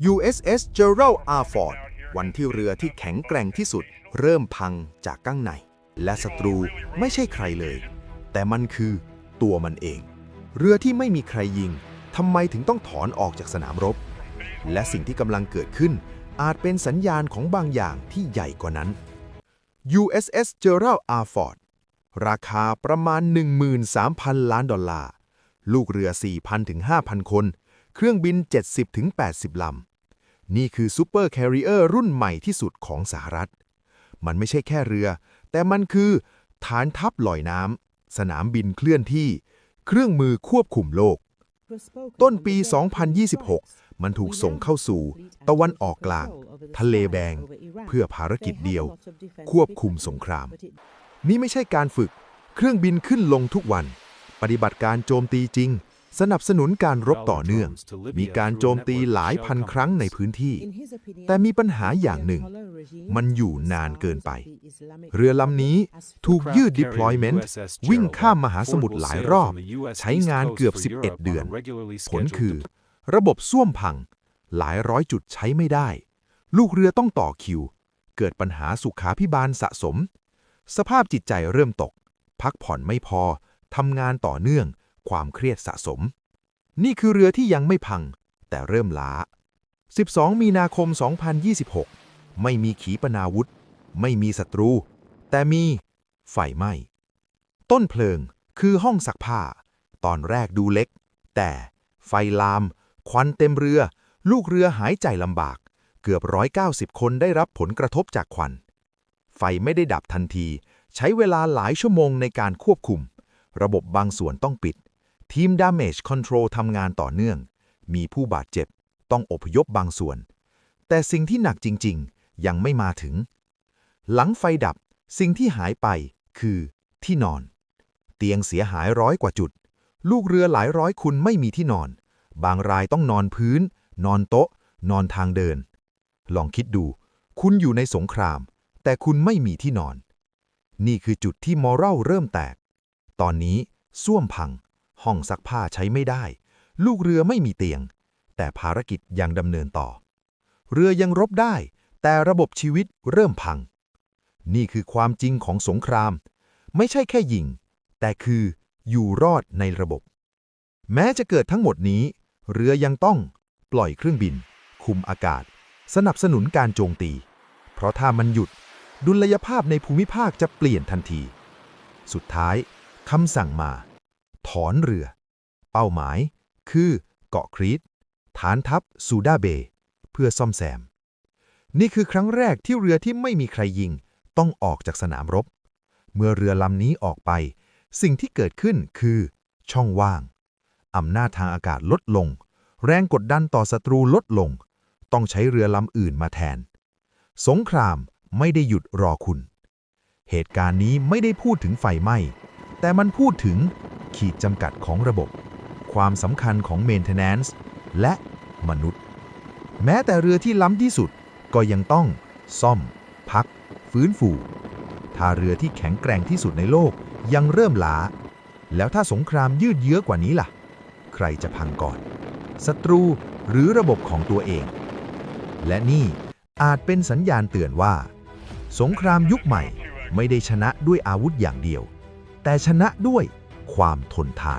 USS Gerald R. Ford วันที่เรือที่แข็งแกร่งที่สุดเริ่มพังจากข้างในและศัตรูไม่ใช่ใครเลยแต่มันคือตัวมันเองเรือที่ไม่มีใครยิงทำไมถึงต้องถอนออกจากสนามรบและสิ่งที่กำลังเกิดขึ้นอาจเป็นสัญญาณของบางอย่างที่ใหญ่กว่านั้น USS Gerald R. Ford ราคาประมาณ 13,000 ล้านดอลลาร์ลูกเรือ 4,000 ถึง 5,000 คนเครื่องบิน 70 ถึง 80 ลำนี่คือซูเปอร์แคริเออร์รุ่นใหม่ที่สุดของสหรัฐมันไม่ใช่แค่เรือแต่มันคือฐานทัพลอยน้ำสนามบินเคลื่อนที่เครื่องมือควบคุมโลกต้นปี 2026 มันถูกส่งเข้าสู่ตะวันออกกลางทะเลแบงเพื่อภารกิจเดียวควบคุมสงครามนี่ไม่ใช่การฝึกเครื่องบินขึ้นลงทุกวันปฏิบัติการโจมตีจริงสนับสนุนการรบต่อเนื่องมีการโจมตีหลายพันครั้งในพื้นที่แต่มีปัญหาอย่างหนึ่งมันอยู่นานเกินไปเรือลำนี้ถูกยืด deployment วิ่งข้ามมหาสมุทรหลายรอบใช้งานเกือบ 11 เดือนผลคือระบบส้วมพังหลายร้อยจุดใช้ไม่ได้ลูกเรือต้องต่อคิวเกิดปัญหาสุขาภิบาลสะสมสภาพจิตใจเริ่มตกพักผ่อนไม่พอทำงานต่อเนื่องความเครียดสะสมนี่คือเรือที่ยังไม่พังแต่เริ่มล้า12 มีนาคม 2026 ไม่มีขีปนาวุธไม่มีศัตรูแต่มีไฟไหม้ต้นเพลิงคือห้องซักผ้าตอนแรกดูเล็กแต่ไฟลามควันเต็มเรือลูกเรือหายใจลำบากเกือบ190 คนได้รับผลกระทบจากควันไฟไม่ได้ดับทันทีใช้เวลาหลายชั่วโมงในการควบคุมระบบบางส่วนต้องปิดทีม Damage Control ทำงานต่อเนื่องมีผู้บาดเจ็บต้องอพยพบางส่วนแต่สิ่งที่หนักจริงๆยังไม่มาถึงหลังไฟดับสิ่งที่หายไปคือที่นอนเตียงเสียหาย100 กว่าจุดลูกเรือหลายร้อยคนไม่มีที่นอนบางรายต้องนอนพื้นนอนโต๊ะนอนทางเดินลองคิดดูคุณอยู่ในสงครามแต่คุณไม่มีที่นอนนี่คือจุดที่มอรัลเริ่มแตกตอนนี้ส้วมพังห้องซักผ้าใช้ไม่ได้ลูกเรือไม่มีเตียงแต่ภารกิจยังดำเนินต่อเรือยังรบได้แต่ระบบชีวิตเริ่มพังนี่คือความจริงของสงครามไม่ใช่แค่ยิงแต่คืออยู่รอดในระบบแม้จะเกิดทั้งหมดนี้เรือยังต้องปล่อยเครื่องบินคุมอากาศสนับสนุนการโจมตีเพราะถ้ามันหยุดดุลยภาพในภูมิภาคจะเปลี่ยนทันทีสุดท้ายคำสั่งมาถอนเรือเป้าหมายคือเกาะครีตฐานทัพซูดาเบย์เพื่อซ่อมแซมนี่คือครั้งแรกที่เรือที่ไม่มีใครยิงต้องออกจากสนามรบเมื่อเรือลำนี้ออกไปสิ่งที่เกิดขึ้นคือช่องว่างอำนาจทางอากาศลดลงแรงกดดันต่อศัตรูลดลงต้องใช้เรือลำอื่นมาแทนสงครามไม่ได้หยุดรอคุณเหตุการณ์นี้ไม่ได้พูดถึงไฟไหม้แต่มันพูดถึงขีดจำกัดของระบบความสำคัญของ Maintenance และมนุษย์แม้แต่เรือที่ล้ำที่สุดก็ยังต้องซ่อมพักฟื้นฟูถ้าเรือที่แข็งแกร่งที่สุดในโลกยังเริ่มล้าแล้วถ้าสงครามยืดเยื้อกว่านี้ล่ะใครจะพังก่อนศัตรูหรือระบบของตัวเองและนี่อาจเป็นสัญญาณเตือนว่าสงครามยุคใหม่ไม่ได้ชนะด้วยอาวุธอย่างเดียวแต่ชนะด้วยความทนทาน